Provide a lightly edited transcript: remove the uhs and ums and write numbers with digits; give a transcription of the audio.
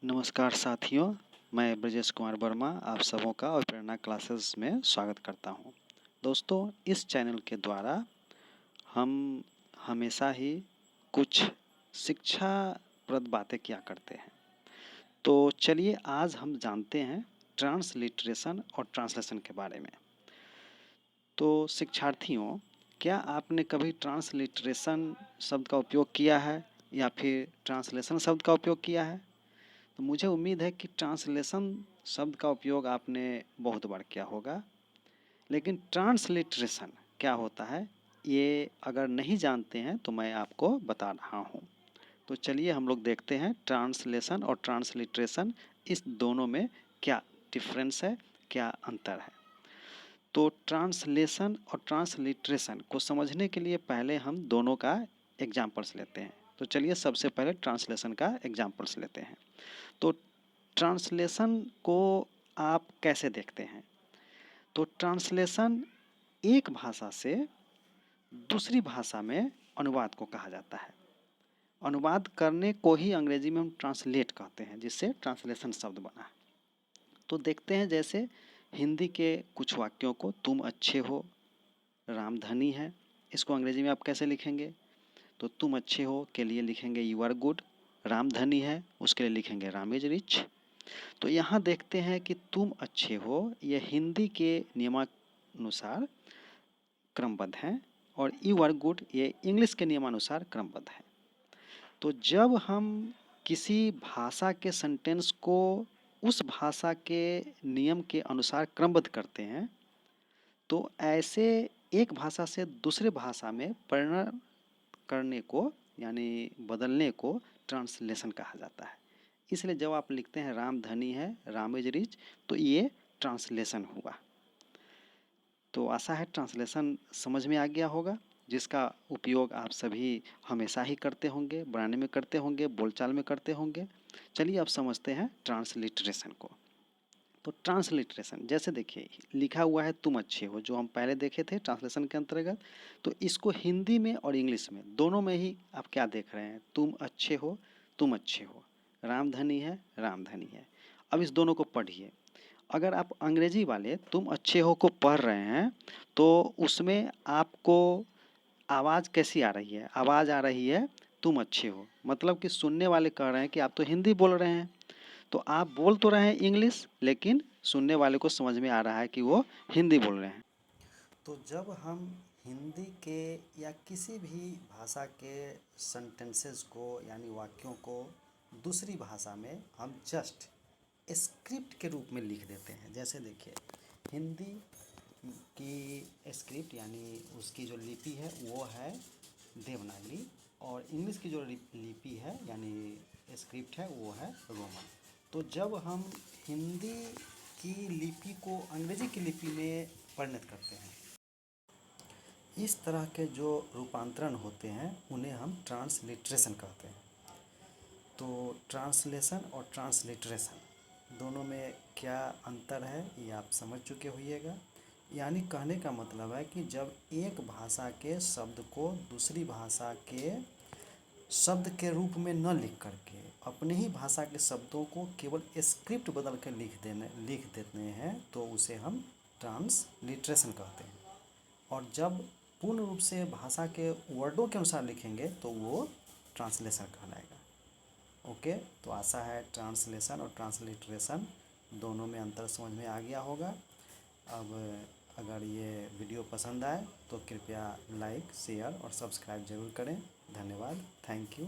नमस्कार साथियों, मैं ब्रजेश कुमार वर्मा आप सबों का और प्रेरणा क्लासेस में स्वागत करता हूं। दोस्तों, इस चैनल के द्वारा हम हमेशा ही कुछ शिक्षाप्रद बातें किया करते हैं। तो चलिए आज हम जानते हैं ट्रांसलिटरेशन और ट्रांसलेशन के बारे में। तो शिक्षार्थियों, क्या आपने कभी ट्रांसलिटरेशन शब्द का उपयोग किया है या फिर ट्रांसलेशन शब्द का उपयोग किया है? तो मुझे उम्मीद है कि ट्रांसलेशन शब्द का उपयोग आपने बहुत बार किया होगा, लेकिन ट्रांसलिटरेशन क्या होता है ये अगर नहीं जानते हैं तो मैं आपको बता रहा हूँ। तो चलिए हम लोग देखते हैं ट्रांसलेशन और ट्रांसलिटरेशन इस दोनों में क्या डिफरेंस है, क्या अंतर है। तो ट्रांसलेशन और ट्रांसलिटरेशन को समझने के लिए पहले हम दोनों का एग्जाम्पल्स लेते हैं। तो चलिए सबसे पहले ट्रांसलेशन का एग्जाम्पल्स लेते हैं। तो ट्रांसलेशन को आप कैसे देखते हैं? तो ट्रांसलेशन एक भाषा से दूसरी भाषा में अनुवाद को कहा जाता है। अनुवाद करने को ही अंग्रेजी में हम ट्रांसलेट कहते हैं, जिससे ट्रांसलेशन शब्द बना है। तो देखते हैं जैसे हिंदी के कुछ वाक्यों को तुम अच्छे हो, रामधनी है, इसको अंग्रेजी में आप कैसे लिखेंगे? तो तुम अच्छे हो के लिए लिखेंगे यू आर गुड, रामधनी है उसके लिए लिखेंगे राम इज रिच। तो यहाँ देखते हैं कि तुम अच्छे हो ये हिंदी के नियमानुसार क्रमबद्ध हैं और यू आर गुड ये इंग्लिश के नियमानुसार क्रमबद्ध है। तो जब हम किसी भाषा के सेंटेंस को उस भाषा के नियम के अनुसार क्रमबद्ध करते हैं तो ऐसे एक भाषा से दूसरे भाषा में परिणत करने को यानी बदलने को ट्रांसलेशन कहा जाता है। इसलिए जब आप लिखते हैं राम धनी है, राम इज रिच, तो ये ट्रांसलेशन हुआ। तो आशा है ट्रांसलेशन समझ में आ गया होगा, जिसका उपयोग आप सभी हमेशा ही करते होंगे, बनाने में करते होंगे, बोलचाल में करते होंगे। चलिए अब समझते हैं ट्रांसलिटरेशन को। तो ट्रांसलिटरेशन जैसे देखिए लिखा हुआ है तुम अच्छे हो, जो हम पहले देखे थे ट्रांसलेशन के अंतर्गत। तो इसको हिंदी में और इंग्लिश में दोनों में ही आप क्या देख रहे हैं? तुम अच्छे हो, तुम अच्छे हो, रामधनी है, रामधनी है। अब इस दोनों को पढ़िए। अगर आप अंग्रेजी वाले तुम अच्छे हो को पढ़ रहे हैं तो उसमें आपको आवाज़ कैसी आ रही है? आवाज़ आ रही है तुम अच्छे हो, मतलब कि सुनने वाले कह रहे हैं कि आप तो हिंदी बोल रहे हैं। तो आप बोल तो रहे हैं इंग्लिश, लेकिन सुनने वाले को समझ में आ रहा है कि वो हिंदी बोल रहे हैं। तो जब हम हिंदी के या किसी भी भाषा के सेंटेंसेस को यानी वाक्यों को दूसरी भाषा में हम जस्ट स्क्रिप्ट के रूप में लिख देते हैं। जैसे देखिए हिंदी की स्क्रिप्ट यानी उसकी जो लिपि है वो है देवनागरी और इंग्लिश की जो लिपि है यानी स्क्रिप्ट है वो है रोमन। तो जब हम हिंदी की लिपि को अंग्रेजी की लिपि में परिणत करते हैं, इस तरह के जो रूपांतरण होते हैं उन्हें हम ट्रांसलिटरेशन कहते हैं। तो ट्रांसलेशन और ट्रांसलिटरेशन दोनों में क्या अंतर है ये आप समझ चुके होइएगा। यानी कहने का मतलब है कि जब एक भाषा के शब्द को दूसरी भाषा के शब्द के रूप में न लिख करके अपने ही भाषा के शब्दों को केवल स्क्रिप्ट बदल कर लिख देते हैं तो उसे हम ट्रांसलिटरेशन कहते हैं। और जब पूर्ण रूप से भाषा के वर्डों के अनुसार लिखेंगे तो वो ट्रांसलेशन कहलाएगा। ओके, तो आशा है ट्रांसलेशन और ट्रांसलिटरेशन दोनों में अंतर समझ में आ गया होगा। अब अगर ये वीडियो पसंद आए तो कृपया लाइक, शेयर और सब्सक्राइब ज़रूर करें। धन्यवाद, थैंक यू।